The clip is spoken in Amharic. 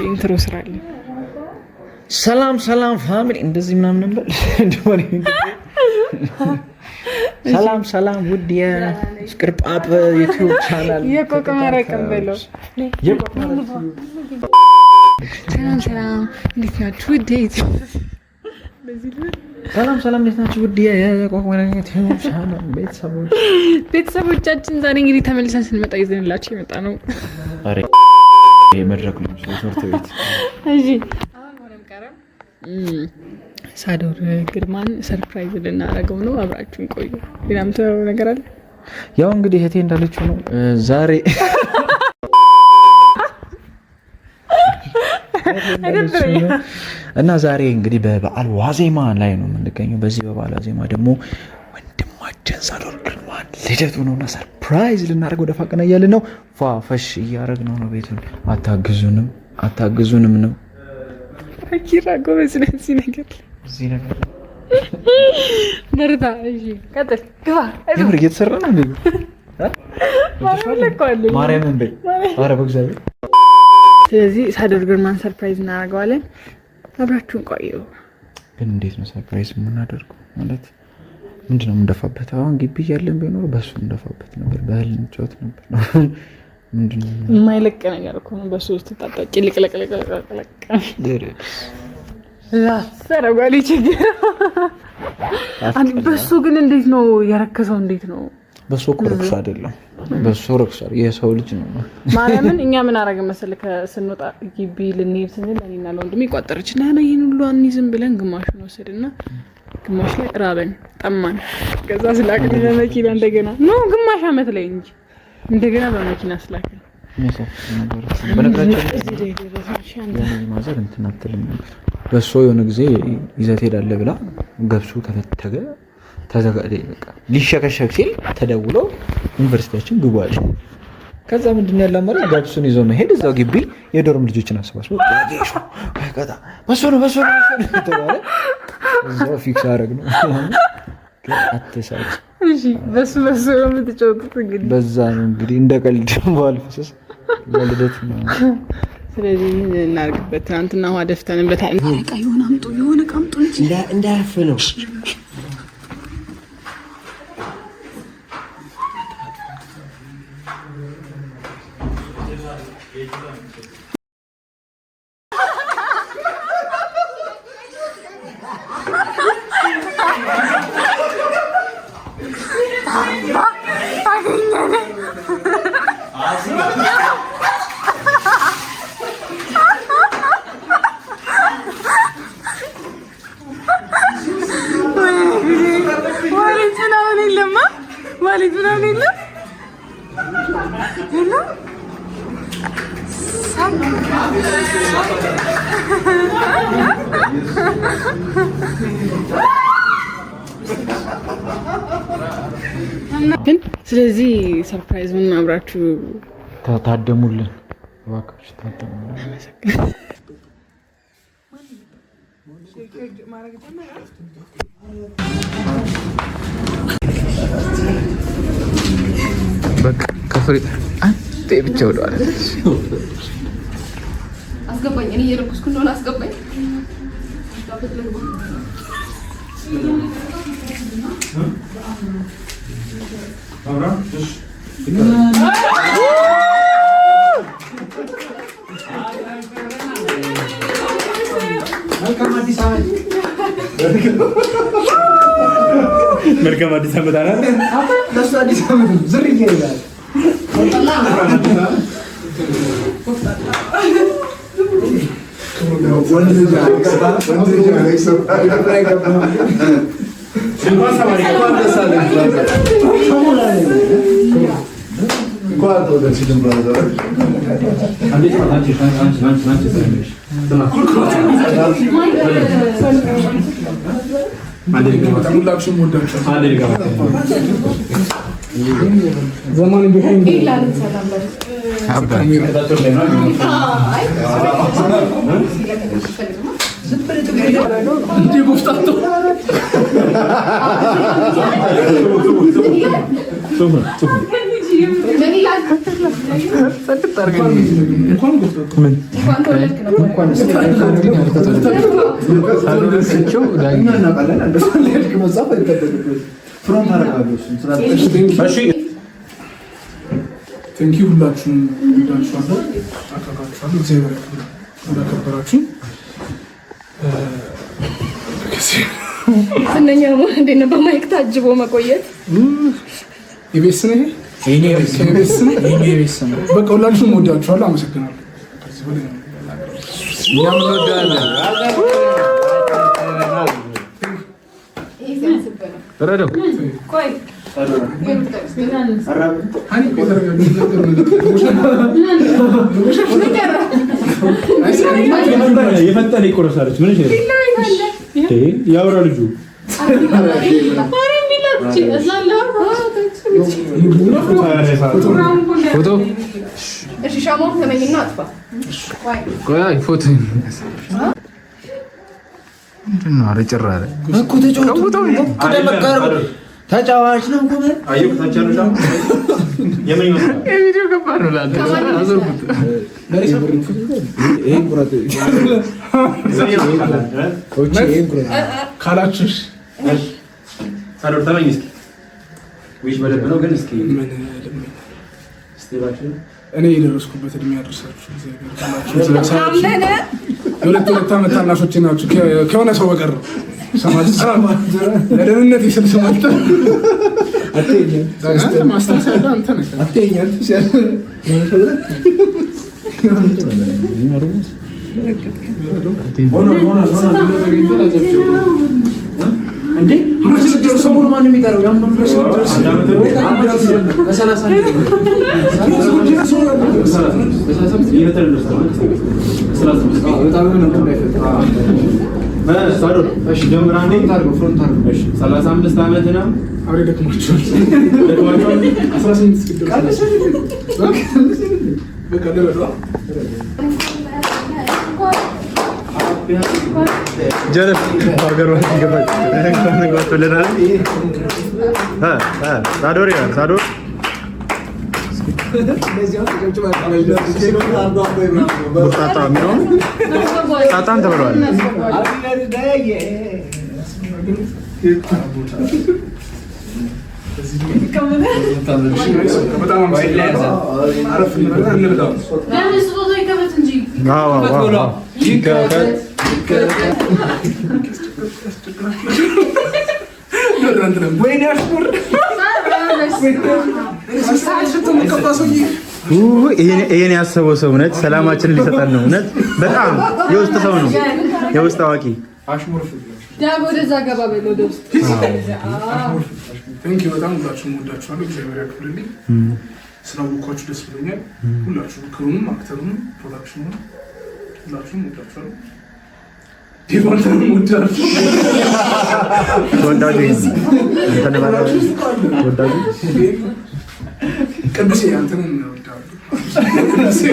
ኢንትሮ ስራልኝ ሰላም ፋሚሊ እንደዚህ ምናምን ነበር እንደሆነ ሰላም ውድ የስክሪፕአፕ ዩቲዩብ ቻናል የቆቅ መረቅም በለው ሰላም እንዴት ናችሁ ውድ ሰላም እንዴት ናችሁ ውድ የቆቅ መረቅ ዩቲዩብ ቻናል ቤተሰቦቻችን ዛሬ እንግዲህ ተመልሰን ስንመጣ ይዘንላችሁ የመጣ ነው አሬ የመድረክ ነው ትምህርት ቤት እሺ ሳዶር ግርማን ሰርፕራይዝ ልናደርገው ነው። አብራችሁን ቆዩ። ሌላም ተው ነገር አለ። ያው እንግዲህ እህቴ እንዳለችው ነው ዛሬ እና ዛሬ እንግዲህ በበዓል ዋዜማ ላይ ነው የምንገኘው። በዚህ በበዓል ዋዜማ ደግሞ ወንድማችን ሳዶር ግርማን ልደቱ ነውና ሰርፕራይዝ ልናደርገው ደፋ ቀና እያልን ነው። ፏፈሽ እያደረግነው ነው። ቤቱን አታግዙንም ነው አኪራ ጎበዝ ነህ እዚህ ነገር በርታ። እሺ ቀጥል ግባ። የምር እየተሰራ ነው እንዴ? ማርያምን በይ። ኧረ በእግዚአብሔር። ስለዚህ ሳዶር ግርማን ሰርፕራይዝ እናደርገዋለን። አብራችሁን ቆዩ። ግን እንዴት ነው ሰርፕራይዝ የምናደርገው? ማለት ምንድን ነው የምንደፋበት? አሁን ግቢ እያለን ቢኖር በሱ እንደፋበት ነበር፣ በእህል እንጫወት ነበር። ምንድን ነው የማይለቅ ነገር እኮ ነው። በሱ ውስጥ ታጣቂ ልቅለቅለቅለቅለቅ ሰረጓሊ ችግር። በሱ ግን እንዴት ነው የረከሰው? እንዴት ነው በሱ እኮ ረክሶ አይደለም፣ በሱ ረክሷል። የሰው ልጅ ነው ማርያምን። እኛ ምን አደረገ መሰለህ? ከስንወጣ ግቢ ልንሄድ ስንል እኔና ለወንድሜ ቋጠረችና ይሄን ሁሉ አንይዝም ብለን ግማሹን ወሰድና ግማሽ ላይ ራበን ጠማን። ከዛ ስላክን ለመኪና እንደገና ነው ግማሽ አመት ላይ እንጂ እንደገና በመኪና ስላክን ማዘር እንትን አትልም ነበር። በሱ የሆነ ጊዜ ይዘት ሄዳለህ ብላ ገብሱ ተፈተገ ተዘጋደ። በቃ ሊሸከሸክ ሲል ተደውሎ ዩኒቨርሲቲያችን ግቡ አለ። ከዛ ምንድን ነው ያለ አማራጭ ገብሱን ይዞ መሄድ። እዛው ግቢ የዶርም ልጆችን አሰባስቦ በሱ ነው ተባለ። እዛው ፊክስ አደረግነው። አትሳጭ። እሺ በሱ ነው የምትጫወቱት እንግዲህ። በዛ ነው እንግዲህ እንደ ቀልድ ባልፈሰስ ለልደት ነው። ስለዚህ እናርግበት። ትናንትና ውሃ ደፍተንበታል። በቃ የሆነ አምጡ እንጂ እንዳያፍ ነው። ግን ስለዚህ ሰርፕራይዝ ምን አብራችሁ ታደሙልን እባካችሁ ታደሙልን። በቃ ከፍሬ አንተ ብቻ ወደዋል አስገባኝ። እኔ እየረኩስኩ እንደሆነ አስገባኝ። መልካም አዲስ ዓመት አለ። ለሱ አዲስ ዓመት ዝርዬ ይላል። ዘማን ቢሆን Toma. ቴንኪው ሁላችሁም ወዳችኋለሁ፣ አከብራችኋለሁ። እግዚአብሔር ያከብራችሁ። እነኛ እንዴት ነው በማይክ ታጅቦ መቆየት? የቤት ስነ በቃ ሁላችሁም ወዳችኋለሁ። አመሰግናለሁ። እኛም እንወዳለን። ረደው ቆይ የፈጠነ ይቆረሳለች። ምን ያወራ ልጁ ፎቶ ፎቶ ምንድን ነው? ኧረ ጭራ አለ እኮ ተጫዋች ነው። የቪዲዮ ገባር ነው ላንተ አዘርኩት። ካላችሁሽ እኔ የደረስኩበት እድሜ ያደርሳችሁ። የሁለት ዓመት ታናሾቼ ናችሁ ከሆነ ሰው በቀር ለደህንነት የስል ስማልተ ሰሞኑን ማን የሚጠራው ሰላሳ አምስት ዓመት ነው። ጀረፍ ሀገር ሳዶር ይላል ሳዶር ቡርጣጣ የሚለውን ጣጣን ተብለዋል። ይሄን ያሰበው ሰው እውነት ሰላማችንን ሊሰጠን ነው። እውነት በጣም የውስጥ ሰው ነው፣ የውስጥ አዋቂ። በጣም ሁላችሁም ወዳችኋለሁ። እግዚአብሔር ያክብርልኝ። ስላወኳችሁ ደስ ብሎኛል። ሁላችሁም ክሩንም፣ አክተሩንም፣ ፕሮዳክሽኑንም ሁላችሁም ወዳችኋለሁ። ቅዱሴ አንተንም እወዳለሁ።